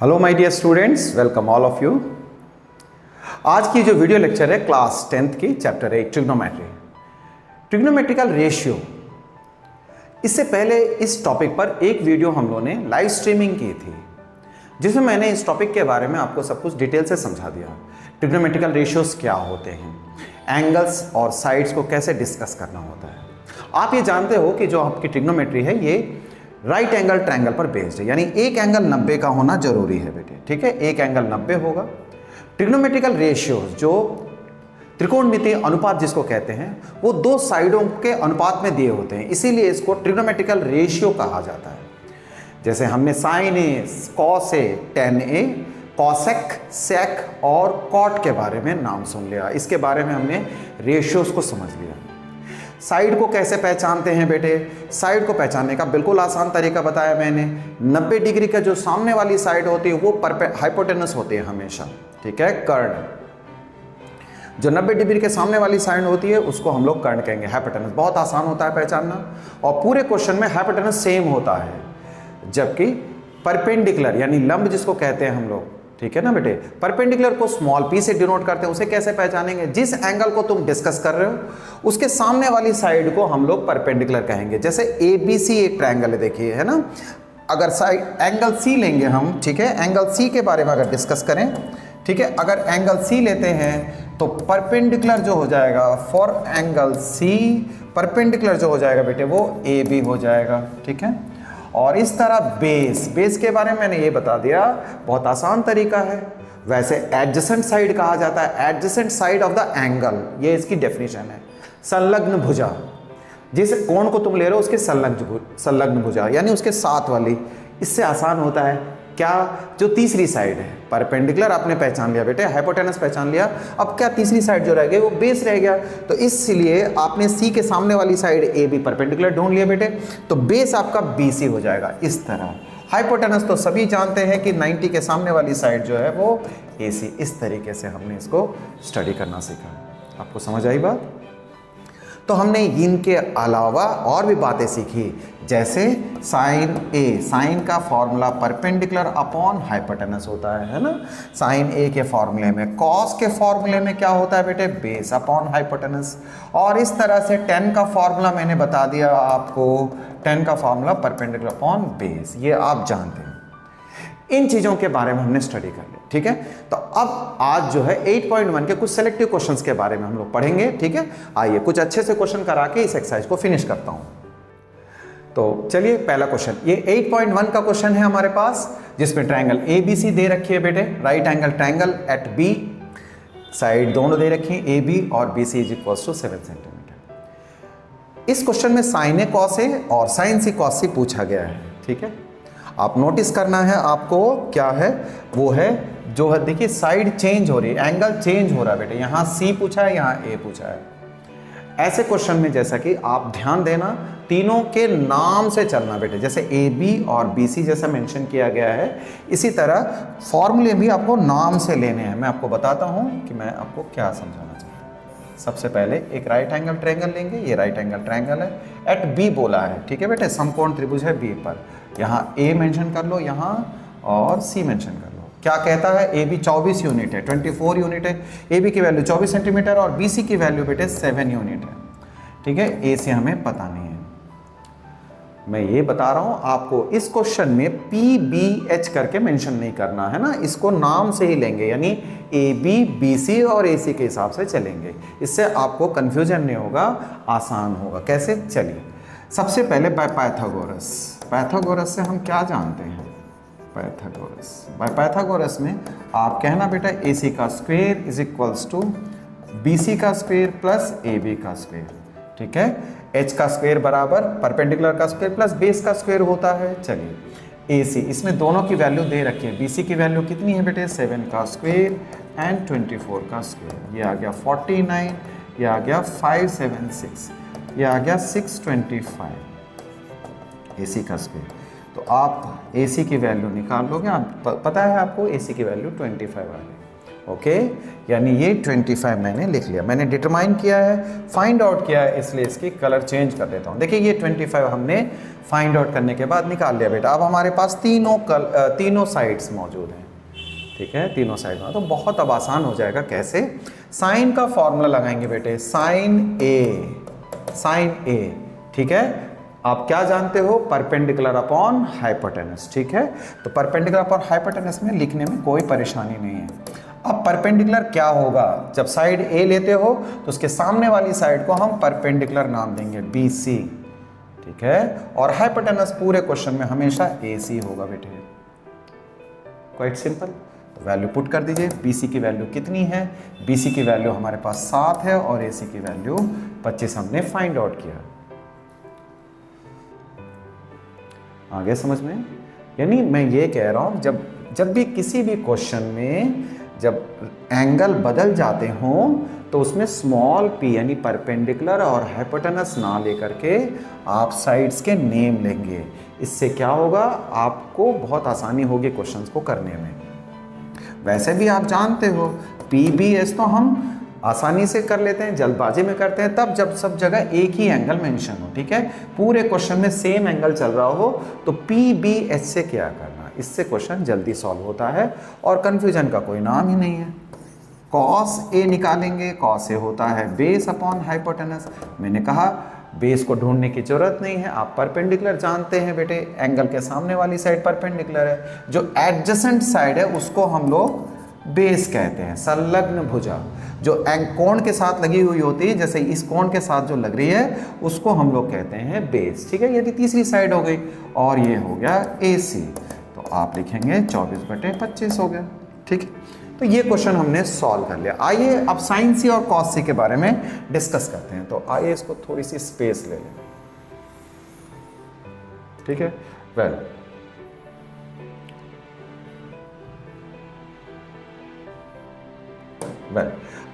Hello my dear students, welcome all of you. आज की जो वीडियो लेक्चर है क्लास 10th की चैप्टर है ट्रिग्नोमेट्री, ट्रिग्नोमेट्रिकल रेशियो। इससे पहले इस टॉपिक पर एक वीडियो हम लोगों ने लाइव स्ट्रीमिंग की थी जिसमें मैंने इस टॉपिक के बारे में आपको सब कुछ डिटेल से समझा दिया। ट्रिग्नोमेट्रिकल रेशियोज क्या होते हैं, एंगल्स और साइड्स को कैसे डिस्कस करना होता है। आप ये जानते हो कि जो आपकी ट्रिग्नोमेट्री है ये राइट एंगल ट्रायंगल पर बेस्ड है, यानी एक एंगल 90 का होना जरूरी है बेटे। ठीक है, एक एंगल 90 होगा। ट्रिग्नोमेट्रिकल रेशियोज जो त्रिकोणमितीय अनुपात जिसको कहते हैं वो दो साइडों के अनुपात में दिए होते हैं, इसीलिए इसको ट्रिग्नोमेट्रिकल रेशियो कहा जाता है। जैसे हमने sign A, cos A, ten A, cosec, सेक और कॉट के बारे में नाम सुन लिया, इसके बारे में हमने रेशियोज को समझ लिया। साइड को कैसे पहचानते हैं बेटे, साइड को पहचानने का बिल्कुल आसान तरीका बताया मैंने। 90 डिग्री का जो सामने वाली साइड होती है वो हाइपोटेनस होती है हमेशा। ठीक है, कर्ण जो 90 डिग्री के सामने वाली साइड होती है उसको हम लोग कर्ण कहेंगे, हाइपोटेनस। बहुत आसान होता है पहचानना और पूरे क्वेश्चन में हाइपोटेनस सेम होता है, जबकि परपेंडिकुलर यानी लंब जिसको कहते हैं हम लोग, ठीक है ना बेटे, परपेंडिकुलर को स्मॉल पी से डिनोट करते हैं। उसे कैसे पहचानेंगे, जिस एंगल को तुम डिस्कस कर रहे हो उसके सामने वाली साइड को हम लोग परपेंडिकुलर कहेंगे। जैसे ए बी सी एक ट्रायंगल है, देखिए, है ना। अगर साइड एंगल सी लेंगे हम, ठीक है, एंगल सी के बारे में अगर डिस्कस करें, ठीक है, अगर एंगल सी लेते हैं तो परपेंडिकुलर जो हो जाएगा फॉर एंगल सी, परपेंडिकुलर जो हो जाएगा बेटे वो ए बी हो जाएगा। ठीक है, और इस तरह बेस के बारे में मैंने ये बता दिया, बहुत आसान तरीका है। वैसे एडजेसेंट साइड कहा जाता है, adjacent side of the angle, ये इसकी डेफिनेशन है। संलग्न भुजा, जिस कोण को तुम ले रहे हो उसके संलग्न भुजा यानी उसके साथ वाली। इससे आसान होता है क्या, जो तीसरी साइड है, परपेंडिकुलर आपने पहचान लिया बेटे, हाइपोटेनस पहचान लिया, अब क्या तीसरी साइड जो रह गई वो बेस रह गया। तो इसलिए आपने सी के सामने वाली साइड ए बी परपेंडिकुलर ढूंढ लिया बेटे, तो बेस आपका बी सी हो जाएगा इस तरह। हाइपोटेनस तो सभी जानते हैं कि 90 के सामने वाली साइड जो है वो ए सी। इस तरीके से हमने इसको स्टडी करना सीखा। आपको समझ आई बात? तो हमने इनके अलावा और भी बातें सीखी, जैसे साइन ए, साइन का फॉर्मूला परपेंडिकुलर अपॉन हाइपोटेनस होता है ना। साइन ए के फॉर्मूले में, कॉस के फॉर्मूले में क्या होता है बेटे, बेस अपॉन हाइपोटेनस। और इस तरह से टेन का फॉर्मूला मैंने बता दिया आपको, टेन का फॉर्मूला परपेंडिकुलर अपॉन बेस, ये आप जानते हैं। इन चीज़ों के बारे में हमने स्टडी कर लिया। ठीक है, तो अब आज जो है 8.1 के कुछ सेलेक्टिव क्वेश्चंस के बारे में हम लोग पढ़ेंगे। ठीक है, आइए कुछ अच्छे से क्वेश्चन करा के इस एक्सरसाइज को फिनिश करता हूं। तो चलिए पहला क्वेश्चन, ये 8.1 का क्वेश्चन है हमारे पास, जिसमें ट्रायंगल ए बी सी दे रखी है बेटे, right angle triangle at B, side दोनों दे रखी है ए बी और B C is equal to 7 centimetre. इस क्वेश्चन में साइन ए कॉस ए और साइन सी कॉस सी पूछा गया है। ठीक है, आप नोटिस करना है आपको क्या है, वो है जो है, देखिए साइड चेंज हो रही है, एंगल चेंज हो रहा है बेटे, यहाँ सी पूछा है यहाँ ए पूछा है। ऐसे क्वेश्चन में जैसा कि आप ध्यान देना, तीनों के नाम से चलना बेटे, जैसे ए बी और बी सी जैसा मेंशन किया गया है, इसी तरह फॉर्मूले भी आपको नाम से लेने हैं। मैं आपको बताता हूँ कि मैं आपको क्या समझाना चाहता हूँ। सबसे पहले एक राइट एंगल ट्रायंगल लेंगे, ये राइट एंगल ट्रायंगल है, एट बी बोला है। ठीक है बेटे, समकोण त्रिभुज है बी पर, यहाँ ए मेंशन कर लो यहाँ और सी मेंशन कर लो। क्या कहता है, ए बी 24 यूनिट है, 24 यूनिट है, ए बी की वैल्यू 24 सेंटीमीटर और बी सी की वैल्यू बेटे 7 यूनिट है। ठीक है, ए से हमें पता नहीं है, मैं ये बता रहा हूं आपको। इस क्वेश्चन में पी बी एच करके मेंशन नहीं करना है ना, इसको नाम से ही लेंगे, यानी ए बी बी सी और ए सी के हिसाब से चलेंगे, इससे आपको कंफ्यूजन नहीं होगा, आसान होगा। कैसे, चलिए सबसे पहले बाय पाइथागोरस। पाइथागोरस से हम क्या जानते हैं, पाइथागोरस, बाय पाइथागोरस में आप कहना बेटा ए सी का square is equals to B C का स्क्वायर प्लस ए बी का स्क्वायर। ठीक है, एच का स्क्वायर बराबर परपेंडिकुलर का स्क्वायर प्लस बेस का स्क्वायर होता है। चलिए ए सी, इसमें दोनों की वैल्यू दे रखी है, बी सी की वैल्यू कितनी है बेटे, 7 का स्क्वायर एंड 24 का स्क्वायर, ये आ गया 49, ये आ गया 576, ये आ गया 625 ए सी का स्क्वायर। तो आप AC की वैल्यू निकाल लोगे, आप पता है आपको AC की वैल्यू 25 आ गई। ओके, यानी ये 25 मैंने लिख लिया, मैंने डिटरमाइन किया है, फाइंड आउट किया है, इसलिए इसकी कलर चेंज कर देता हूँ। देखिए ये 25 हमने फाइंड आउट करने के बाद निकाल लिया बेटा। अब हमारे पास तीनों साइड्स मौजूद हैं, ठीक है, तीनों साइड में। तो बहुत अब आसान हो जाएगा। कैसे? साइन का फॉर्मूला लगाएंगे बेटे, साइन ए, ठीक है। आप क्या जानते हो? परपेंडिकुलर अपॉन हाइपोटेनस, ठीक है। तो परपेंडिकुलर अपॉन हाइपोटेनस में लिखने में कोई परेशानी नहीं है। अब परपेंडिकुलर क्या होगा? जब साइड ए लेते हो तो उसके सामने वाली साइड को हम परपेंडिकुलर नाम देंगे BC, ठीक है। और हाइपोटेनस पूरे क्वेश्चन में हमेशा AC होगा बेटे। Quite simple. तो वैल्यू पुट कर दीजिए। BC की वैल्यू कितनी है? BC की वैल्यू हमारे पास 7 है और AC की वैल्यू 25 हमने फाइंड आउट किया। आगे समझ में? यानी मैं ये कह रहा हूं, जब भी किसी भी क्वेश्चन में जब एंगल बदल जाते हों तो उसमें स्मॉल p यानी परपेंडिकुलर और हाइपोटेनस ना लेकर के आप साइड्स के नेम लेंगे। इससे क्या होगा? आपको बहुत आसानी होगी क्वेश्चंस को करने में। वैसे भी आप जानते हो PBS तो हम आसानी से कर लेते हैं, जल्दबाजी में करते हैं तब जब सब जगह एक ही एंगल मेंशन हो, ठीक है। पूरे क्वेश्चन में सेम एंगल चल रहा हो तो PBS से क्या करना, इससे क्वेश्चन जल्दी सॉल्व होता है और कंफ्यूजन का कोई नाम ही नहीं है। cos A निकालेंगे, cos A होता है बेस अपॉन हाइपोटेनस। मैंने कहा बेस को ढूंढने की जरूरत नहीं है, आप परपेंडिकुलर जानते हैं बेटे, एंगल के सामने वाली साइड परपेंडिकुलर है, जो एडजेसेंट साइड है उसको हम लोग बेस कहते हैं। संलग्न भुजा जो कोण के साथ लगी हुई होती है, जैसे इस कोण के साथ जो लग रही है उसको हम लोग कहते हैं बेस, ठीक है। यदि तीसरी साइड हो गई और ये हो गया AC, तो आप लिखेंगे 24/25 हो गया, ठीक है। तो ये क्वेश्चन हमने सॉल्व कर लिया। आइए अब साइन C और कॉस C के बारे में डिस्कस करते हैं। तो आइए इसको थोड़ी सी स्पेस ले लें, ठीक है। वेल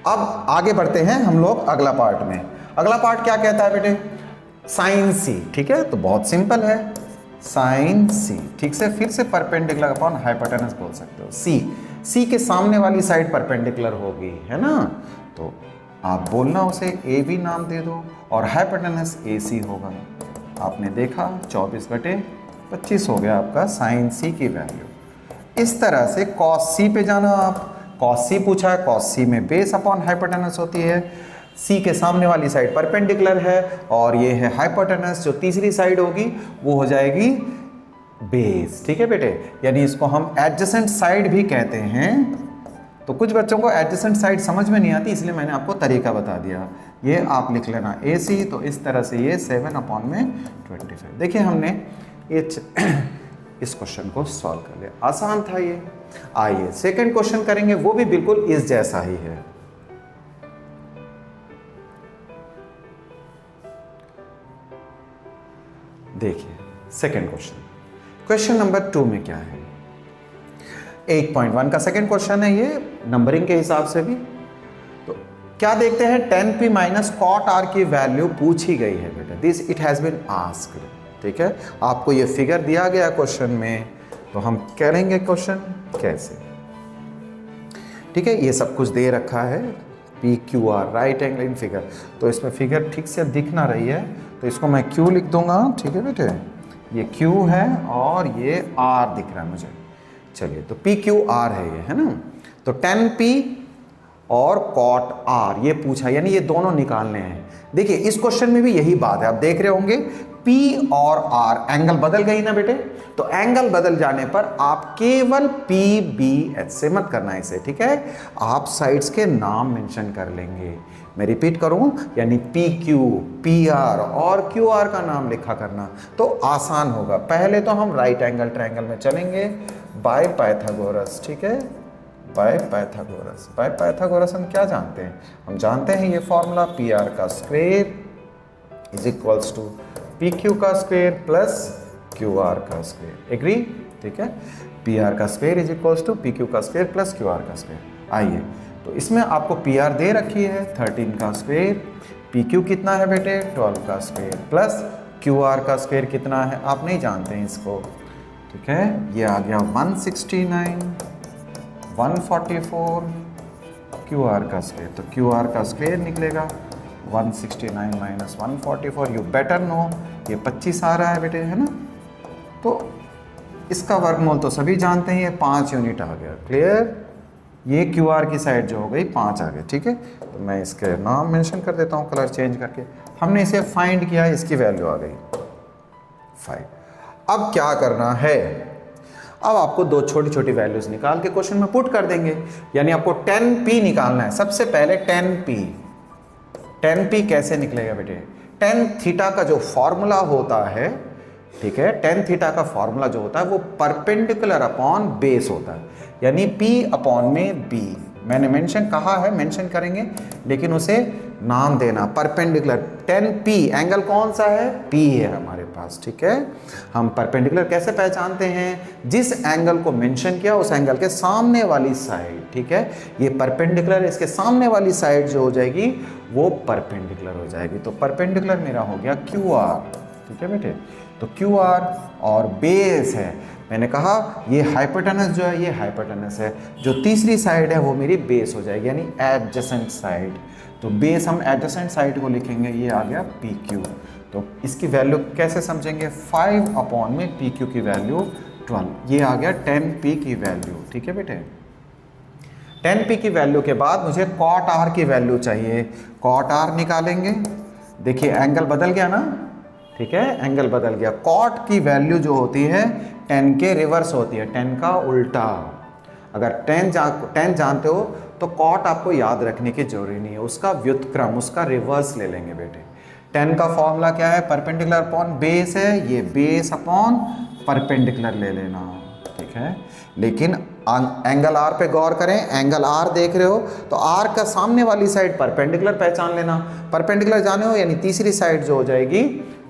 अब आगे बढ़ते हैं हम लोग अगला पार्ट में। अगला पार्ट क्या कहता है बेटे? साइन C, ठीक है। तो बहुत सिंपल है, साइन C, ठीक से फिर से परपेंडिकुलर अपॉन हाइपोटेनस बोल सकते हो। C के सामने वाली साइड परपेंडिकुलर होगी, है ना, तो आप बोलना उसे AB नाम दे दो और हाइपोटेनस AC होगा। आपने देखा 24/25 हो गया आपका साइन C की वैल्यू। इस तरह से कॉस C पे जाना आप। कॉस C पूछा है, कॉस C में बेस अपॉन हाइपोटेनस होती है। C के सामने वाली साइड परपेंडिकुलर है और ये है हाइपोटेनस, जो तीसरी साइड होगी वो हो जाएगी बेस, ठीक है बेटे। यानी इसको हम एडजेसेंट साइड भी कहते हैं। तो कुछ बच्चों को एडजेसेंट साइड समझ में नहीं आती, इसलिए मैंने आपको तरीका बता दिया। ये आप लिख लेना AC, तो इस तरह से ये 7/25। देखिए हमने ये इस क्वेश्चन को सॉल्व कर लिया, आसान था ये। आइए सेकंड क्वेश्चन करेंगे, वो भी बिल्कुल इस जैसा ही है। देखिए सेकंड क्वेश्चन नंबर 2 में क्या है? 8.1 का सेकंड क्वेश्चन है ये, नंबरिंग के हिसाब से भी। तो क्या देखते हैं? 10p माइनस कॉट R की वैल्यू पूछी गई है बेटा। This it has been asked, ठीक है। आपको ये फिगर दिया गया क्वेश्चन में, तो हम करेंगे क्वेश्चन कैसे, ठीक है। ये सब कुछ दे रखा है, PQR right angle in figure. तो इसमें फिगर ठीक से दिख ना रही है, तो इसको मैं Q लिख दूंगा, ठीक है बेटे। ये Q है और ये R दिख रहा है मुझे। चलिए तो PQR है ये, है ना। तो 10p और cot R ये पूछा, यानी ये दोनों निकालने हैं। देखिए इस क्वेश्चन में भी यही बात है, आप देख रहे होंगे P और R एंगल बदल गई ना बेटे। तो एंगल बदल जाने पर आप केवल PBH से मत करना इसे, ठीक है। आप साइड्स के नाम मेंशन कर लेंगे। मैं रिपीट करूं, यानी PQ, PR और QR का नाम लिखा करना, तो आसान होगा। पहले तो हम राइट एंगल ट्रायंगल में चलेंगे बाय पाइथागोरस, ठीक है। बाय पाइथागोरस, बाय पाइथागोरस हम क्या जानते हैं? हम जानते हैं ये फॉर्मूला PR का square is equals to PQ का स्क्वायर प्लस QR का स्क्वायर। एग्री, ठीक है। PR का square is equals to PQ का स्क्वायर प्लस QR का स्क्वायर। आइए तो इसमें आपको PR दे रखी है 13 का स्क्वायर, PQ कितना है बेटे 12 का स्क्वायर, प्लस QR का स्क्वायर कितना है आप नहीं जानते हैं इसको, ठीक है। ये आ गया 169, 144, क्यू आर का स्क्वायर, तो क्यू आर का स्क्वायर निकलेगा 169 माइनस 144, यू बेटर नो, ये 25 आ रहा है बेटे, है ना। तो इसका वर्गमूल तो सभी जानते हैं, ये 5 यूनिट आ गया। क्लियर, ये क्यू आर की साइड जो हो गई 5 आ गए। ठीक है, तो मैं इसके नाम मेंशन कर देता हूँ कलर चेंज करके। हमने इसे फाइंड किया, इसकी वैल्यू आ गई 5। अब क्या करना है, अब आपको दो छोटी छोटी वैल्यूज निकाल के क्वेश्चन में पुट कर देंगे, यानी आपको 10p निकालना है। सबसे पहले 10p कैसे निकलेगा बेटे, tan थीटा का जो फॉर्मूला होता है, ठीक है, tan थीटा का फॉर्मूला जो होता है वो परपेंडिकुलर अपॉन बेस होता है, यानी p अपॉन में b। मैंने मेंशन कहा है, मेंशन करेंगे, लेकिन उसे नाम देना परपेंडिकुलर। 10p एंगल कौन सा है, p है हमारे पास। ठीक है, हम परपेंडिकुलर कैसे पहचानते हैं, जिस एंगल को मेंशन किया उस एंगल के सामने वाली साइड। ठीक है, ये परपेंडिकुलर, इसके सामने वाली साइड जो हो जाएगी वो परपेंडिकुलर हो जाएगी। तो परपेंडिकुलर मेरा हो गया QR। ठीक है बेटे, तो QR और बेस है, मैंने कहा ये हाइपोटेनस जो है ये हाइपोटेनस है, जो तीसरी साइड है वो मेरी बेस हो जाएगी, यानी एडजेसेंट साइड। तो बेस हम एडजेसेंट साइड को लिखेंगे, ये आ गया PQ। तो इसकी वैल्यू कैसे समझेंगे, 5 अपॉन में PQ की वैल्यू 12, ये आ गया 10p की वैल्यू। ठीक है बेटे, 10p की वैल्यू के बाद मुझे cot r की वैल्यू चाहिए। cot r निकालेंगे, देखिए एंगल बदल गया ना, ठीक है, एंगल बदल गया। cot की वैल्यू जो होती है 10 के रिवर्स होती है, 10 का उल्टा। अगर 10 जानते हो तो cot आपको याद रखने की जरूरी नहीं है, उसका व्युत्क्रम, उसका रिवर्स ले लेंगे बेटे। 10 का फॉर्मूला क्या है, परपेंडिकुलर अपॉन बेस है, ये बेस अपॉन परपेंडिकुलर ले लेना। ठीक है, लेकिन एंगल R पे गौर करें, एंगल R देख रहे हो तो R का सामने वाली साइड परपेंडिकुलर पहचान लेना। परपेंडिकुलर जाने हो यानी तीसरी साइड जो हो जाएगी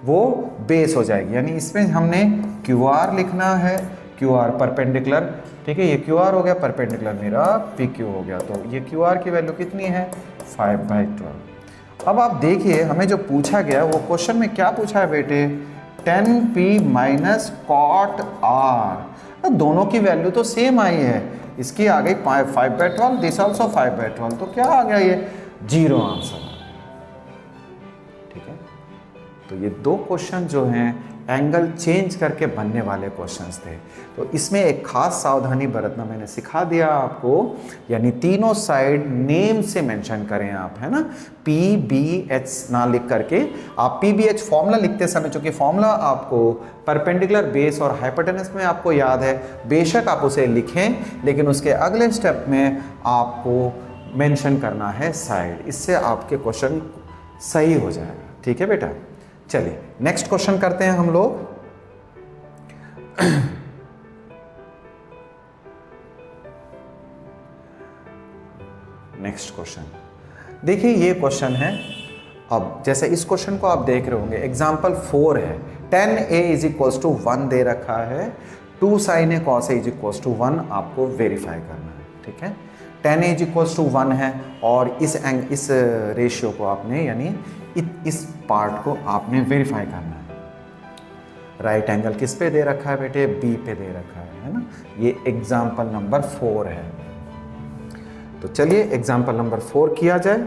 वो बेस हो जाएगी, यानी इसमें हमने QR लिखना है, QR परपेंडिकुलर। ठीक है, ये QR हो गया, परपेंडिकुलर मेरा PQ हो गया। तो ये QR की वैल्यू कितनी है, 5/12। अब आप देखिए हमें जो पूछा गया वो क्वेश्चन में क्या पूछा है बेटे, 10p माइनस cot r। दोनों की वैल्यू तो सेम आई है, इसकी आ गई 5/12, दिस ऑल्सो 5/12, तो क्या आ गया, ये 0 आंसर। ठीक है, तो ये दो क्वेश्चन जो हैं एंगल चेंज करके बनने वाले क्वेश्चंस थे। तो इसमें एक खास सावधानी बरतना मैंने सिखा दिया आपको, यानी तीनों साइड नेम से मेंशन करें आप, है ना, PBH ना लिख करके। आप PBH फॉर्मूला लिखते समय, चूंकि फॉर्मूला आपको परपेंडिकुलर, बेस और हाइपोटेनस में आपको याद है, बेशक आप उसे लिखें, लेकिन उसके अगले स्टेप में आपको मेंशन करना है साइड, इससे आपके क्वेश्चन सही हो जाएगा। ठीक है बेटा, चलिए नेक्स्ट क्वेश्चन करते हैं हम लोग। नेक्स्ट क्वेश्चन देखिए, ये क्वेश्चन है। अब जैसे इस क्वेश्चन को आप देख रहे होंगे, एग्जाम्पल 4 है, tan a is equals to 1 दे रखा है, 2 sin a cos a is equals to 1 आपको वेरीफाई करना है। ठीक है, tan a is equals to 1 है, और इस रेशियो को आपने, यानी इस पार्ट को आपने वेरीफाई करना है। राइट एंगल किस पे दे रखा है बेटे, बी पे दे रखा है ना। ये एग्जाम्पल नंबर 4 है। तो चलिए एग्जाम्पल नंबर 4 किया जाए।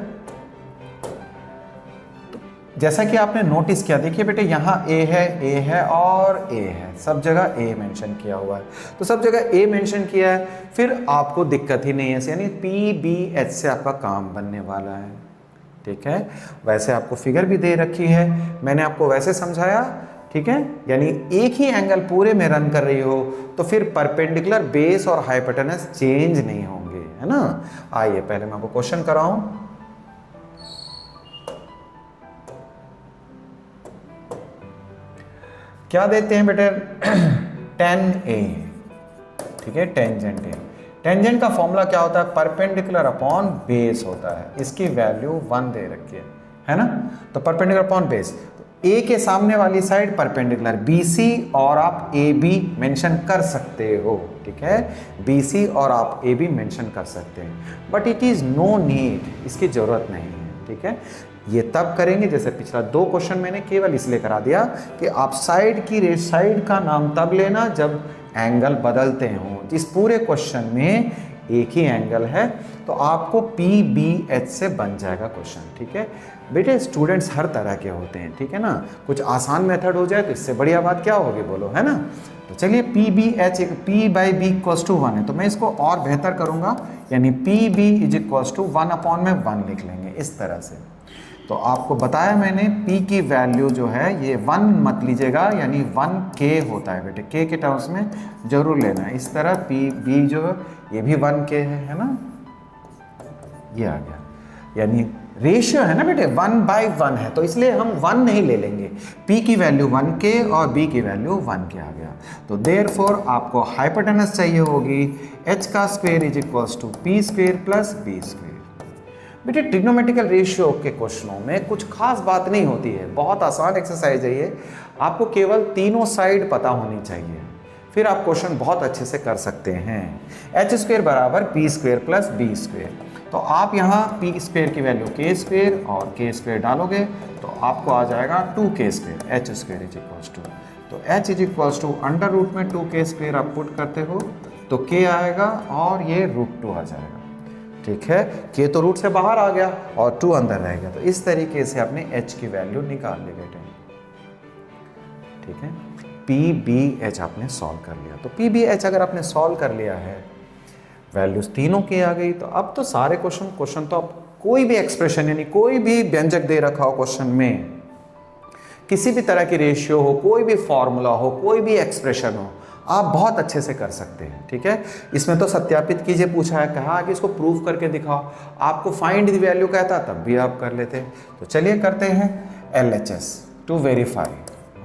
तो जैसा कि आपने नोटिस किया, देखिए बेटे यहाँ A है और A है, सब जगह A मेंशन किया हुआ है। तो सब जगह A मेंशन किया है, फिर आपको दिक्कत ही नहीं है, यानी PBH से आपका काम बनने वाला है। ठीक है, वैसे आपको फिगर भी दे रखी है, मैंने आपको वैसे समझाया। ठीक है, यानी एक ही एंगल पूरे में रन कर रही हो तो फिर परपेंडिकुलर, बेस और हाइपोटेनस चेंज नहीं होंगे, है ना। आइए पहले मैं आपको क्वेश्चन कराऊं। क्या देते हैं बेटे, tan a। ठीक है, टेंजेंट a, टेंजेंट का फॉर्मूला क्या होता है, परपेंडिकुलर अपॉन बेस होता है, इसकी वैल्यू 1 दे रखी है ना। तो परपेंडिकुलर अपॉन बेस, ए के सामने वाली साइड परपेंडिकुलर, BC और आप AB मेंशन कर सकते हो। ठीक है, BC और आप AB मेंशन कर सकते हैं, but it is no need, इसकी जरूरत नहीं है। ठीक है, ये तब करेंगे, जैसे पिछला 2 क्वेश्चन मैंने केवल इसलिए करा दिया कि आप साइड का नाम तब लेना जब एंगल बदलते हो। इस पूरे क्वेश्चन में एक ही एंगल है, तो आपको PBH से बन जाएगा क्वेश्चन। ठीक है बेटे, स्टूडेंट्स हर तरह के होते हैं, ठीक है ना। कुछ आसान मेथड हो जाए तो इससे बढ़िया बात क्या होगी, बोलो, है ना। तो चलिए PBH P/B=1 है, तो मैं इसको और बेहतर करूंगा, यानी PB=1/1 लिख लेंगे इस तरह से। तो आपको बताया मैंने P की वैल्यू जो है ये 1 मत लीजिएगा, यानी 1K होता है बेटे, K के टर्म्स में जरूर लेना है। इस तरह PB जो है ये भी 1K है ना, ये आ गया, यानी रेशियो है ना बेटे 1/1 है, तो इसलिए हम 1 नहीं ले लेंगे। P की वैल्यू 1K और B की वैल्यू 1K आ गया। तो देयरफॉर आपको हाइपोटेनस चाहिए होगी h² P² + B²। बेटे ट्रिग्नोमेट्रिकल रेशियो के क्वेश्चनों में कुछ खास बात नहीं होती है, बहुत आसान एक्सरसाइज है ये। आपको केवल तीनों साइड पता होनी चाहिए, फिर आप क्वेश्चन बहुत अच्छे से कर सकते हैं। h² = P² + B²। तो आप यहाँ P² की वैल्यू K² और K² डालोगे तो आपको आ जाएगा 2K²। h²। तो h √ 2K² आप पुट करते हो तो K आएगा और ये √2 आ जाएगा। ठीक है, K तो रूट से बाहर आ गया और 2 अंदर रह गया, तो इस तरीके से आपने h की वैल्यू निकाल ली बेटे। ठीक है, PBH आपने सॉल्व कर लिया। तो PBH अगर आपने सॉल्व कर लिया है, वैल्यूज तीनों की आ गई, तो अब तो सारे क्वेश्चन तो अब कोई भी एक्सप्रेशन यानी कोई भी व्यंजक दे रखा हो क्वेश्चन में, किसी भी तरह की रेशियो हो, कोई भी फॉर्मूला हो, कोई भी एक्सप्रेशन हो, आप बहुत अच्छे से कर सकते हैं। ठीक है, इसमें तो सत्यापित कीजिए पूछा है, कहा कि इसको प्रूव करके दिखाओ। आपको फाइंड द वैल्यू कहता तब भी आप कर लेते। तो चलिए करते हैं LHS टू वेरीफाई।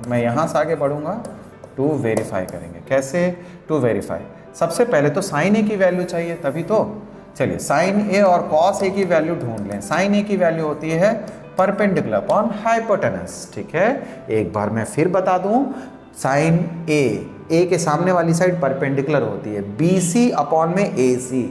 मैं यहाँ से आगे बढ़ूँगा, टू वेरीफाई करेंगे। कैसे टू वेरीफाई? सबसे पहले तो साइन ए की वैल्यू चाहिए, तभी तो। चलिए साइन ए और कॉस ए की वैल्यू ढूंढ लें। साइन ए की वैल्यू होती है परपेंडिकुलर अपॉन हाइपोटेनस। ठीक है, एक बार मैं फिर बता दूं, साइन ए के सामने वाली साइड परपेंडिकुलर होती है, BC अपॉन में AC।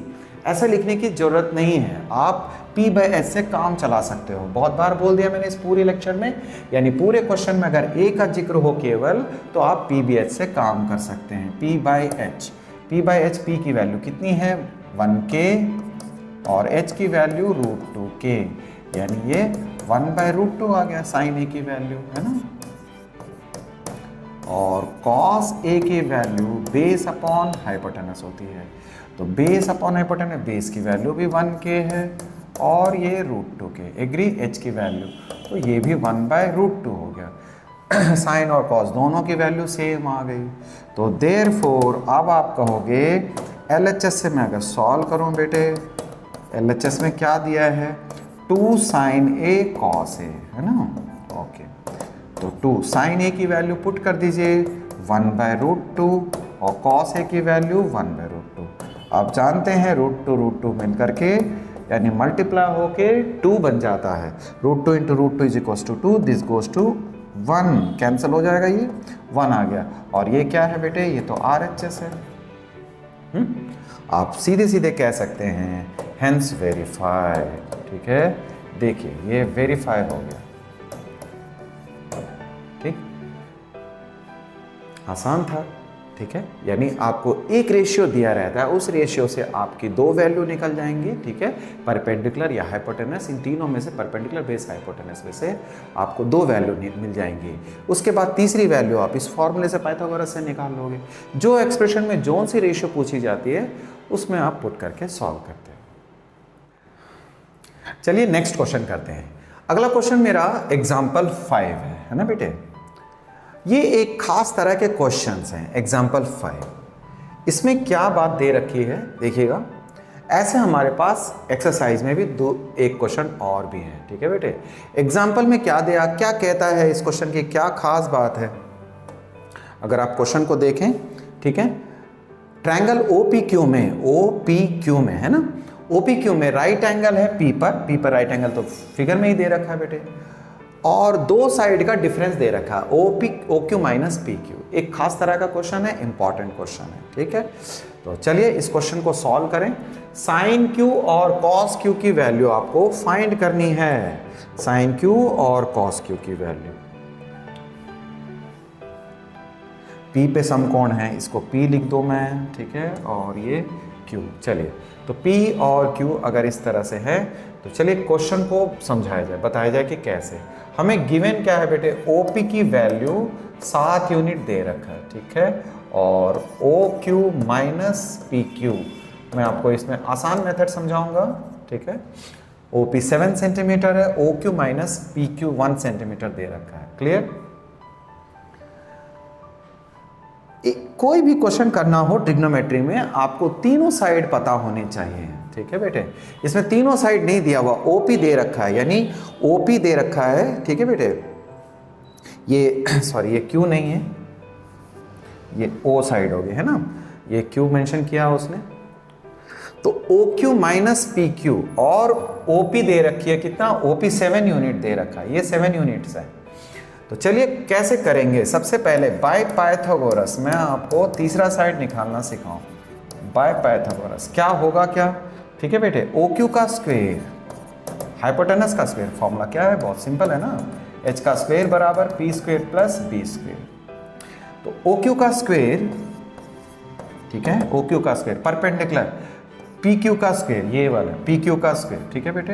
ऐसा लिखने की जरूरत नहीं है, आप P/S से काम चला सकते हो। बहुत बार बोल दिया मैंने इस पूरे लेक्चर में, यानी पूरे क्वेश्चन में अगर A का जिक्र हो केवल तो आप PBH से काम कर सकते हैं। P/H P की वैल्यू कितनी है 1K और H की वैल्यू √2K, यानी ये 1/√2 आ गया साइन ए की वैल्यू, है ना। और कॉस ए की वैल्यू बेस अपॉन हाइपोटेनस होती है, तो बेस अपॉन हाइपोटेनस, बेस की वैल्यू भी 1K है और ये √2K। एग्री? H की वैल्यू तो ये भी 1/√2 हो गया। साइन और कॉस दोनों की वैल्यू सेम आ गई। तो देयरफॉर अब आप कहोगे LHS से मैं अगर सॉल्व करूं बेटे, LHS में क्या दिया है 2 sin A cos A, है ना। ओके, तो 2 sin A की वैल्यू पुट कर दीजिए 1/√2 और cos A की वैल्यू 1/√2। आप जानते हैं √2 मिल करके यानी मल्टीप्लाई होके 2 बन जाता है। √2 × √2 = 2, दिस गोज टू 1, कैंसिल हो जाएगा, ये 1 आ गया। और ये क्या है बेटे, ये तो RHS है। आप सीधे सीधे कह सकते हैं हेंस वेरीफाई। ठीक है, देखिए ये वेरीफाई हो गया। ठीक, आसान था। ठीक है, यानी आपको एक रेशियो दिया रहता है, उस रेशियो से आपकी 2 वैल्यू निकल जाएंगी। ठीक है, परपेंडिकुलर या हाइपोटेनस, इन तीनों में से परपेंडिकुलर बेस हाइपोटेनस में से आपको 2 वैल्यू मिल जाएंगी। उसके बाद तीसरी वैल्यू आप इस फॉर्मूले से पाइथागोरस से निकाल लोगे। जो एक्सप्रेशन में जोन सी रेशियो पूछी जाती है उसमें आप पुट करके सॉल्व करते हैं। चलिए नेक्स्ट क्वेश्चन करते हैं। अगला क्वेश्चन मेरा एग्जाम्पल 5 है ना बेटे। ये एक खास तरह के क्वेश्चंस हैं, एग्जाम्पल 5। इसमें क्या बात दे रखी है देखिएगा। ऐसे हमारे पास एक्सरसाइज में भी एक क्वेश्चन और भी है। ठीक है बेटे, एग्जाम्पल में क्या दिया, क्या कहता है, इस क्वेश्चन की क्या खास बात है। अगर आप क्वेश्चन को देखें, ठीक है, ट्रायंगल OPQ में है ना, OPQ में राइट एंगल है P पर राइट एंगल तो फिगर में ही दे रखा है बेटे, और 2 साइड का डिफरेंस दे रखा है OQ - PQ। एक खास तरह का क्वेश्चन है, इंपॉर्टेंट क्वेश्चन है। ठीक है, तो चलिए इस क्वेश्चन को सॉल्व करें। साइन Q और कॉस Q की वैल्यू आपको फाइंड करनी है। साइन Q और कॉस Q की वैल्यू, P पे समकोण है, इसको P लिख दो मैं। ठीक है, और ये क्यू। चलिए, तो P और Q अगर इस तरह से है तो चलिए क्वेश्चन को समझाया जाए, बताया जाए कि कैसे। हमें गिवन क्या है बेटे, OP की वैल्यू 7 यूनिट दे रखा है, ठीक है, और OQ माइनस PQ, मैं आपको इसमें आसान मेथड समझाऊंगा, ठीक है। OP 7 सेंटीमीटर है, OQ माइनस PQ 1 सेंटीमीटर दे रखा है, क्लियर। कोई भी क्वेश्चन करना हो ट्रिग्नोमेट्री में आपको तीनों साइड पता होने चाहिए, ठीक है बेटे। इसमें तीनों साइड नहीं दिया हुआ, OP दे रखा है, यानी OP दे रखा है, ठीक है बेटे। ये सॉरी, ये Q नहीं है, ये O साइड हो गया है ना, ये Q मेंशन किया उसने। तो OQ माइनस PQ और OP दे रखी है कितना, OP 7 यूनिट दे रखा है, ये 7 यूनिट्स है। तो चलिए कैसे करेंगे, सबसे पहले बाय पाइथागोरस, मैं आपको तीसरा साइड निकालना सिखाऊं। बाय पाइथागोरस क्या होगा क्या, ठीक है बेटे, OQ का स्क्वायर हाइपोटेनस का स्क्वायर, फॉर्मूला क्या है, बहुत सिंपल है ना, h का स्क्वायर बराबर p square plus b square. तो OQ का स्क्वायर, ठीक है, OQ का स्क्वायर परपेंडिकुलर PQ का स्क्वायर, ये वाला PQ का स्क्वायर, ठीक है बेटे,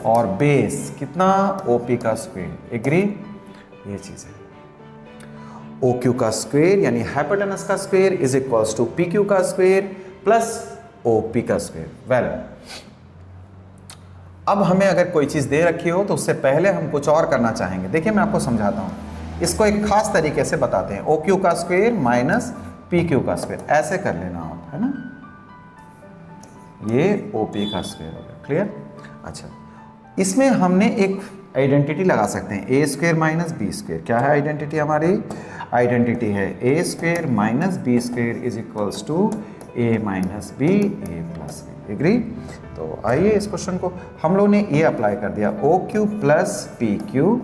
और बेस कितना, OP का स्क्वायर, एग्री, ये चीज है। OQ का स्क्वायर यानी हाइपोटेनस का square is equals to PQ का स्क्वायर प्लस OP का स्क्वायर। वेल, अब हमें अगर कोई चीज दे रखी हो तो उससे पहले हम कुछ और करना चाहेंगे। देखिए मैं आपको समझाता हूं, इसको एक खास तरीके से बताते हैं। OQ का स्क्वायर माइनस PQ का स्क्वायर, ऐसे कर लेना आप, है ना, ये OP का स्क्वायर हो गया, क्लियर। अच्छा, इसमें हमने एक आइडेंटिटी लगा सकते हैं, A square minus B square. क्या है आइडेंटिटी हमारी, आइडेंटिटी है A square minus B square is equals to A minus B A plus B, agree. तो आइए इस क्वेश्चन को हम लोग ने ये अप्लाई कर दिया, OQ plus PQ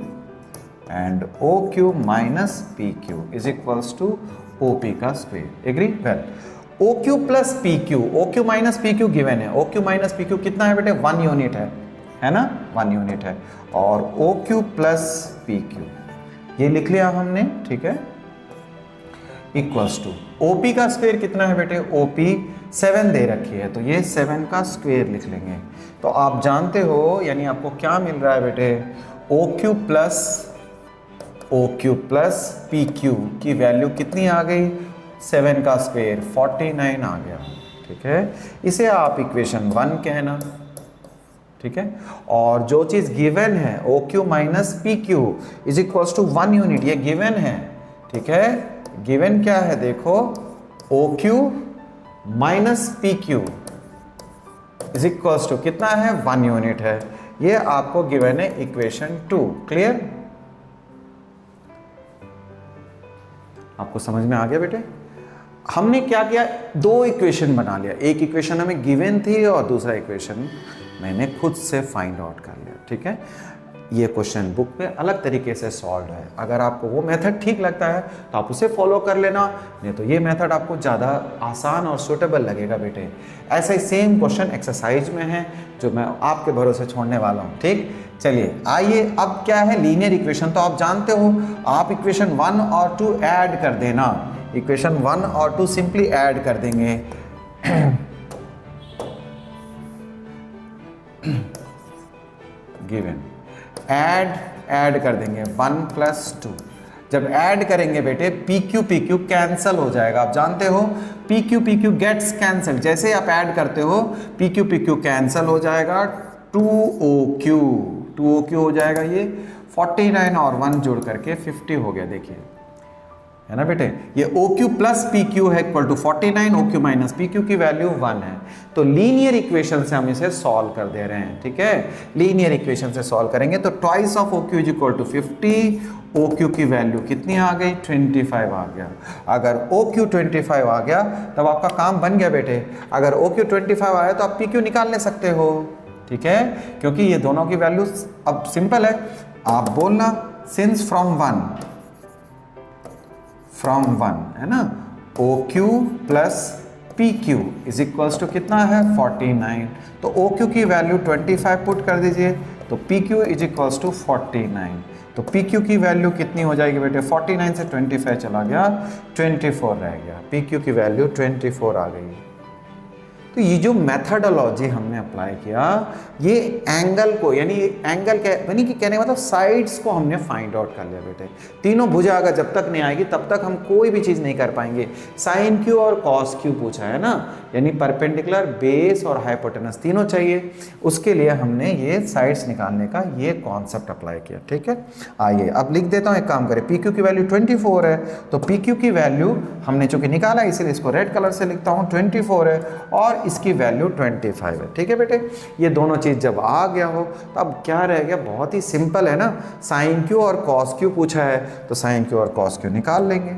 and OQ minus PQ is equals to OP का square, agree. Well, OQ plus PQ, OQ minus PQ given है, OQ माइनस PQ कितना है बेटे, 1 यूनिट है ना, 1 यूनिट है, और OQ प्लस PQ ये लिख लिया हमने, ठीक है, इक्वल्स टू OP का स्क्वायर कितना है बेटे, OP 7 दे रखी है, तो ये 7 का स्क्वायर लिख लेंगे। तो आप जानते हो, यानी आपको क्या मिल रहा है बेटे, OQ प्लस PQ की वैल्यू कितनी आ गई, 7 का स्क्वायर 49 आ गया, ठीक है। इसे आप इक्वेशन 1 कहना, ठीक है। और जो चीज गिवन है OQ minus PQ is equals to 1 unit, ये गिवन है, ठीक है। गिवन क्या है देखो, OQ minus PQ is equals to कितना है, 1 यूनिट है, ये आपको गिवन है इक्वेशन 2, क्लियर। आपको समझ में आ गया बेटे। हमने क्या किया, 2 इक्वेशन बना लिया, एक इक्वेशन हमें गिवन थी और दूसरा इक्वेशन मैंने खुद से फाइंड आउट कर लिया, ठीक है। ये क्वेश्चन बुक पे अलग तरीके से सॉल्व है, अगर आपको वो मेथड ठीक लगता है तो आप उसे फॉलो कर लेना, नहीं तो ये मेथड आपको ज़्यादा आसान और सूटेबल लगेगा बेटे। ऐसा ही सेम क्वेश्चन एक्सरसाइज में है जो मैं आपके भरोसे छोड़ने वाला हूँ, ठीक। चलिए आइए, अब क्या है, लीनियर इक्वेशन तो आप जानते हो, आप इक्वेशन 1 और 2 ऐड कर देना, इक्वेशन 1 और 2 सिंपली ऐड कर देंगे। गिवन ऐड कर देंगे 1 प्लस 2, जब ऐड करेंगे बेटे PQ कैंसल हो जाएगा, आप जानते हो PQ गेट्स कैंसल, जैसे आप ऐड करते हो PQ कैंसल हो जाएगा, 2OQ हो जाएगा, ये 49 और 1 जोड़ करके 50 हो गया, देखिए है ना बेटे। ये OQ प्लस PQ है equal to 49, OQ minus PQ की वैल्यू 1 है। तो लीनियर इक्वेशन से हम इसे सॉल्व कर दे रहे हैं, ठीक है। लीनियर इक्वेशन से सॉल्व करेंगे तो twice of OQ is equal to 50, OQ की वैल्यू कितनी आ गई, 25 आ गया। अगर OQ 25 आ गया तब आपका काम बन गया बेटे। अगर OQ 25 आया तो आप PQ निकाल ले सकते हो, ठीक है, क्योंकि ये दोनों की वैल्यू अब सिंपल है। आप बोलना सिंस फ्रॉम 1 है ना, OQ plus PQ is equals to कितना है, 49, तो OQ की वैल्यू 25 पुट कर दीजिए, तो PQ इज इक्वल्स टू 49, तो PQ की वैल्यू कितनी हो जाएगी बेटे, 49 से 25 चला गया, 24 रह गया, PQ की वैल्यू 24 आ गई, तो ये जो मेथडोलॉजी हमने अप्लाई किया, ये एंगल को यानी एंगल यानी कि कहने का मतलब साइड्स को हमने फाइंड आउट कर लिया बेटे। तीनों भुजा अगर जब तक नहीं आएगी तब तक हम कोई भी चीज़ नहीं कर पाएंगे। साइन क्यू और कॉस क्यू पूछा है ना, यानी परपेंडिकुलर, बेस और हाइपोटेनस तीनों चाहिए। उसके लिए हमने ये साइड्स निकालने का ये कॉन्सेप्ट अप्लाई किया। ठीक है, आइए अब लिख देता हूँ, एक काम करें, पी क्यू की वैल्यू 24 है, तो पी क्यू की वैल्यू हमने चूंकि निकाला इसलिए इसको रेड कलर से लिखता हूँ, 24 है और इसकी वैल्यू 25 है। ठीक है बेटे, ये दोनों चीज़ जब आ गया हो तो अब क्या रह गया, बहुत ही सिंपल है ना, साइन क्यू और कॉस क्यू पूछा है तो साइन क्यू और कॉस क्यू निकाल लेंगे।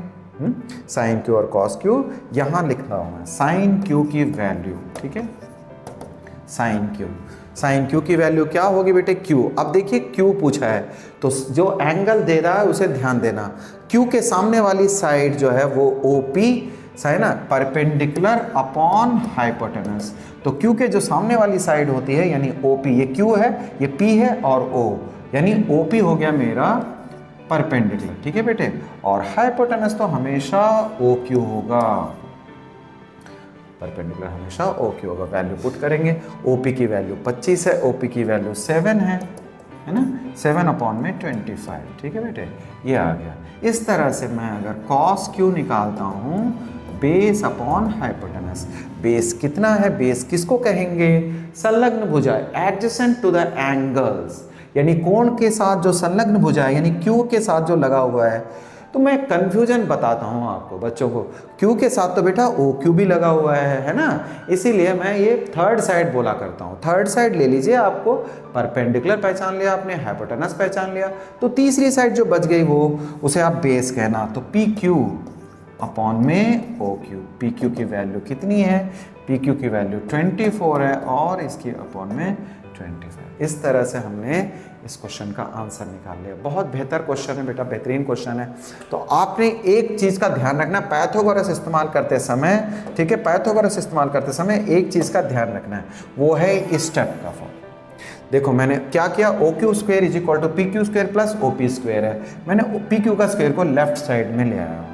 साइन क्यू और कॉस क्यू यहाँ लिखना होगा, साइन क्यू की वैल्यू, ठीक है, साइन क्यू की वैल्यू क्या होगी बेटे, क्यू। अब देखिए क्यू पूछा है तो जो एंगल दे रहा है उसे ध्यान देना, क्यू के सामने वाली साइड जो है वो ओपी है ना, परपेंडिकुलर अपॉन हाइपोटेनस। तो क्यू के जो सामने वाली साइड होती है यानी ओपी, ये क्यू है, ये पी है और ओ, यानी ओपी हो गया मेरा परपेंडिकुलर। ठीक है बेटे, और हाइपोटेनस तो हमेशा ओ क्यू होगा, परपेंडिकुलर हमेशा ओ क्यू होगा। वैल्यू पुट करेंगे, ओपी की वैल्यू 25 है, ओपी की वैल्यू 7 है ना, 7 अपॉन में 25। ठीक है बेटे, ये आ गया। इस तरह से मैं अगर कॉस क्यू निकालता हूँ बेस अपॉन हाइपोटेनस, बेस कितना है, बेस किसको कहेंगे, संलग्न भुजा, एडजेसेंट टू द एंगल्स, यानी कोण के साथ जो संलग्न भुजा है, यानी क्यू के साथ जो लगा हुआ है। तो मैं कंफ्यूजन बताता हूँ आपको बच्चों को, क्यू के साथ तो बेटा ओ क्यू भी लगा हुआ है ना, इसीलिए मैं ये थर्ड साइड बोला करता हूँ। थर्ड साइड ले लीजिए, आपको परपेंडिकुलर पहचान लिया आपने, हाइपोटेनस पहचान लिया, तो तीसरी साइड जो बच गई वो उसे आप बेस कहना, तो पी क्यू अपॉन में ओ क्यू। पी क्यू की वैल्यू कितनी है, पी क्यू की वैल्यू 24 है और इसकी अपॉन में 25। इस तरह से हमने इस क्वेश्चन का आंसर निकाल लिया। बहुत बेहतर क्वेश्चन है बेटा, बेहतरीन क्वेश्चन है। तो आपने एक चीज़ का ध्यान रखना, पाइथागोरस इस्तेमाल करते समय, ठीक है, पाइथागोरस इस्तेमाल करते समय एक चीज़ का ध्यान रखना है, वो है इस स्टेप का फॉर्म। देखो मैंने क्या किया, O Q square is equal to P Q square plus O P square है, मैंने पी क्यू का स्क्वायर को लेफ्ट साइड में ले आया हूँ।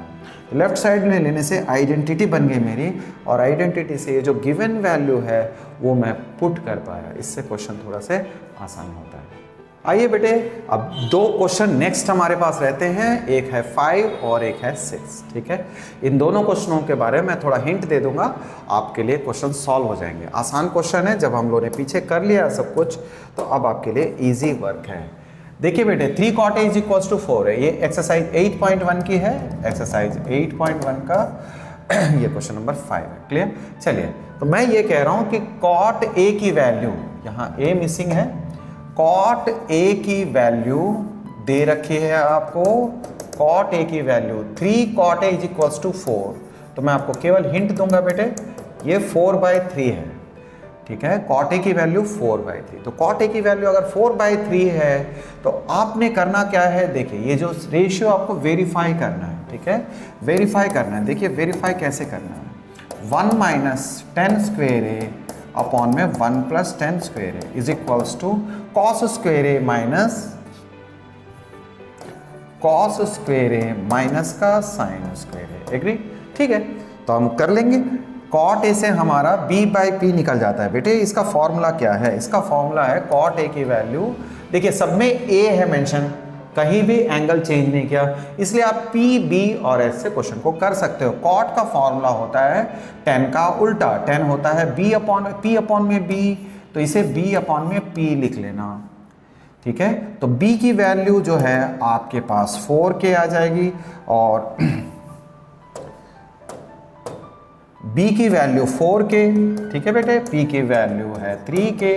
लेफ्ट साइड में लेने से आइडेंटिटी बन गई मेरी, और आइडेंटिटी से ये जो गिवन वैल्यू है वो मैं पुट कर पाया। इससे क्वेश्चन थोड़ा से आसान होता है। आइए बेटे, अब दो क्वेश्चन नेक्स्ट हमारे पास रहते हैं, एक है 5 और एक है 6। ठीक है, इन दोनों क्वेश्चनों के बारे में थोड़ा हिंट दे दूंगा, आपके लिए क्वेश्चन सॉल्व हो जाएंगे। आसान क्वेश्चन है, जब हम लोगों ने पीछे कर लिया सब कुछ तो अब आपके लिए इजी वर्क है। देखिए बेटे, 3 cot A = 4 है, ये एक्सरसाइज 8.1 की है, एक्सरसाइज 8.1 का ये क्वेश्चन नंबर 5 है। क्लियर? चलिए, तो मैं ये कह रहा हूं कि cot A की वैल्यू, यहाँ A मिसिंग है, cot A की वैल्यू दे रखी है आपको, cot A की वैल्यू 3 cot A = 4। तो मैं आपको केवल हिंट दूंगा बेटे, ये 4/3 है। ठीक है, cot A की वैल्यू 4/3, तो cot A की वैल्यू अगर 4/3 है तो आपने करना क्या है, देखिए ये जो रेशियो आपको वेरीफाई करना है। ठीक है, वेरीफाई करना है। देखिए वेरीफाई कैसे करना है, 1 - 10 स्क्वायर A अपॉन में 1 + 10 square A is equals to cos square A minus cos square A minus का sin स्क्वायर A। एग्री? ठीक है, तो हम कर लेंगे। cot A से हमारा B/P निकल जाता है बेटे। इसका फॉर्मूला क्या है, इसका फॉर्मूला है cot A की वैल्यू, देखिए सब में A है मेंशन, कहीं भी एंगल चेंज नहीं किया, इसलिए आप P, B और S से क्वेश्चन को कर सकते हो। cot का फॉर्मूला होता है tan का उल्टा, tan होता है P अपॉन में B, तो इसे B अपॉन में P लिख लेना। ठीक है, तो B की वैल्यू जो है आपके पास 4K आ जाएगी और B की वैल्यू 4K। ठीक है बेटे, P की वैल्यू है 3K।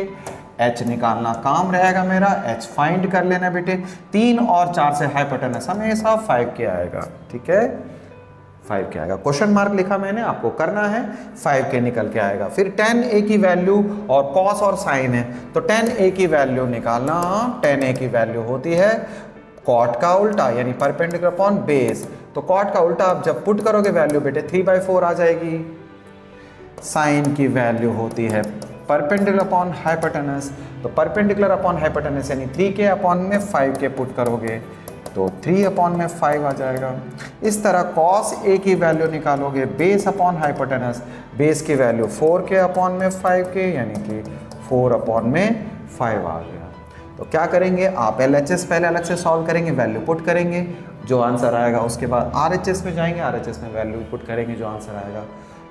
H निकालना काम रहेगा मेरा, H फाइंड कर लेना बेटे। 3 और 4 से हाइपोटेनस हमेशा 5K आएगा। ठीक है, 5K आएगा, क्वेश्चन मार्क लिखा मैंने, आपको करना है, 5K निकल के आएगा। फिर tan A की वैल्यू और cos और sin है, तो tan A की वैल्यू निकालना, tan A की वैल्यू होती है cot का उल्टा यानी परपेंडिकुलर अपॉन बेस, तो cot का उल्टा आप जब पुट करोगे वैल्यू बेटे 3/4 आ जाएगी। sin की वैल्यू होती है परपेंडिकुलर अपॉन हाइपोटेनस, तो परपेंडिकुलर अपॉन हाइपोटेनस यानी 3K अपॉन में 5K पुट करोगे तो 3/5 आ जाएगा। इस तरह कॉस ए की वैल्यू निकालोगे बेस अपॉन हाइपोटेनस, बेस की वैल्यू 4k/5k यानी कि 4/5 आ गया। तो क्या करेंगे आप, LHS पहले अलग से सॉल्व करेंगे, वैल्यू पुट करेंगे, जो आंसर आएगा उसके बाद RHS में जाएंगे, RHS में वैल्यू पुट करेंगे, जो आंसर आएगा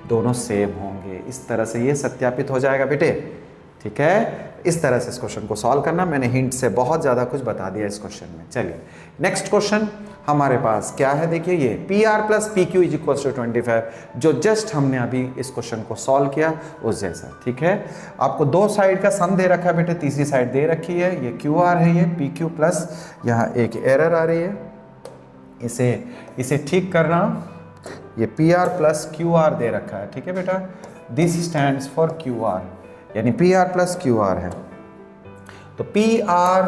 दोनों सेम होंगे। इस तरह से ये सत्यापित हो जाएगा बेटे, ठीक है। इस तरह से इस क्वेश्चन को सॉल्व करना, मैंने हिंट से बहुत ज़्यादा कुछ बता दिया इस क्वेश्चन में। चलिए नेक्स्ट क्वेश्चन हमारे पास क्या है, देखिए ये PR + PQ = 25, जो जस्ट हमने अभी इस क्वेश्चन को सॉल्व किया उस जैसा, ठीक है। आपको दो साइड का सम दे रखा है बेटे, तीसरी साइड दे रखी है, ये QR है, ये PQ प्लस यहाँ एक एरर आ रही है, इसे ठीक करना। ये PR + QR दे रखा है, ठीक है बेटा, दिस स्टैंड्स फॉर QR, यानी PR + QR है। तो PR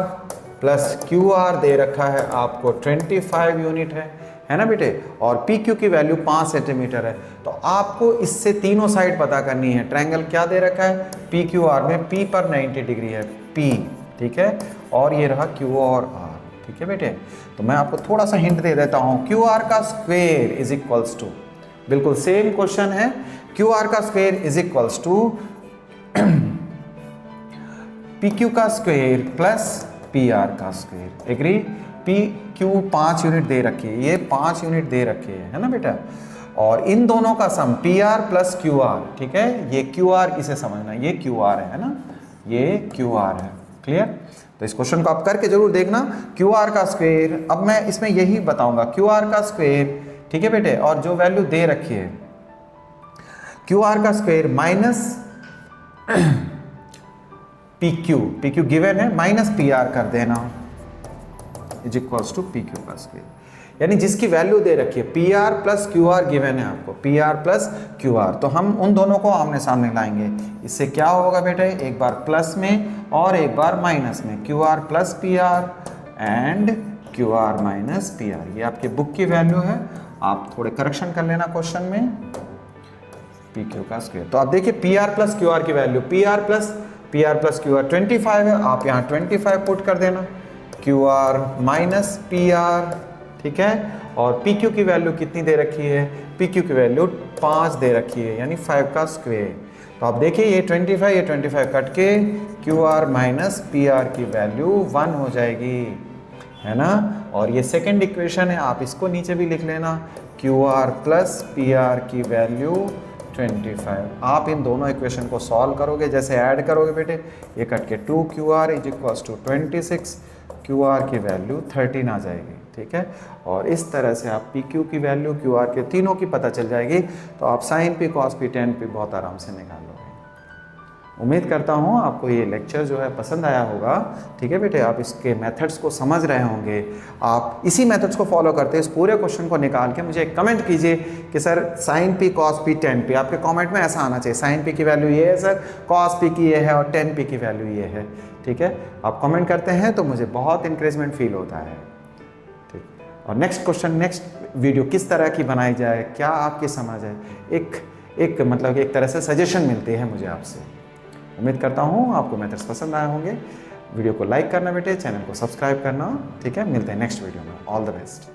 + QR दे रखा है आपको 25 यूनिट है ना बेटे, और PQ की वैल्यू 5 सेंटीमीटर है। तो आपको इससे तीनों साइड पता करनी है। ट्रायंगल क्या दे रखा है, PQR में P पर 90 डिग्री है, P, ठीक है, और ये रहा Q और R, ठीक है बेटे। तो मैं आपको थोड़ा सा हिंट दे देता हूँ, QR का स्क्वेयर इज इक्वल्स टू, बिल्कुल सेम क्वेश्चन है, QR का square is equals to PQ का स्क्वेयर प्लस PR का स्क्वेयर, एग्री। PQ 5 यूनिट दे रखी है, ये 5 यूनिट दे रखी है ना बेटा, और इन दोनों का सम PR + QR, ठीक है। ये QR इसे समझना, ये QR है ना, ये QR है, क्लियर। तो इस क्वेश्चन को आप करके जरूर देखना। QR का स्क्वेयर, अब मैं इसमें यही बताऊंगा, QR का स्क्वेयर, ठीक है बेटे, और जो वैल्यू दे रखी है QR का स्क्वेयर माइनस PQ गिवन है, माइनस PR कर देना = PQ का स्क्वेयर, यानी जिसकी वैल्यू दे रखी है PR + QR गिवन है आपको, PR + QR, तो हम उन दोनों को आमने सामने लाएंगे। इससे क्या होगा बेटे, एक बार प्लस में और एक बार माइनस में, QR + PR and QR - PR। ये आपके बुक की वैल्यू है, आप थोड़े करेक्शन कर लेना क्वेश्चन में। PQ का स्क्वायर, तो आप देखिए PR + QR की वैल्यू, PR + QR 25 है, आप यहाँ 25 पुट कर देना, QR - PR, ठीक है। और PQ की वैल्यू कितनी दे रखी है, PQ की वैल्यू 5 दे रखी है, यानी 5 का स्क्वायर। तो आप देखिए ये 25 कट के QR - PR की वैल्यू 1 हो जाएगी, है ना। और ये सेकंड इक्वेशन है, आप इसको नीचे भी लिख लेना, QR + PR की वैल्यू 25। आप इन दोनों इक्वेशन को सॉल्व करोगे, जैसे ऐड करोगे बेटे, ये कट के 2QR = 26, QR की वैल्यू 13 आ जाएगी, ठीक है। और इस तरह से आप PQ की वैल्यू, QR के तीनों की पता चल जाएगी, तो आप sin P, cos P, tan P बहुत आराम से निकाल लोगे। उम्मीद करता हूँ आपको ये लेक्चर जो है पसंद आया होगा, ठीक है बेटे। आप इसके मेथड्स को समझ रहे होंगे, आप इसी मेथड्स को फॉलो करते इस पूरे क्वेश्चन को निकाल के मुझे कमेंट कीजिए कि sir sin P, cos P, tan P, आपके कमेंट में ऐसा आना चाहिए, sin P की वैल्यू ये है सर, cos P की ये है और tan P की वैल्यू ये है, ठीक है। आप कमेंट करते हैं तो मुझे बहुत इंकरेजमेंट फील होता है, ठीक। और नेक्स्ट क्वेश्चन, नेक्स्ट वीडियो किस तरह की बनाई जाए, क्या आपकी समझ है, एक मतलब एक तरह से सजेशन मिलती है मुझे आपसे। उम्मीद करता हूँ आपको मेथड्स पसंद आए होंगे। वीडियो को लाइक करना बेटे, चैनल को सब्सक्राइब करना, ठीक है। मिलते हैं नेक्स्ट वीडियो में, ऑल द बेस्ट।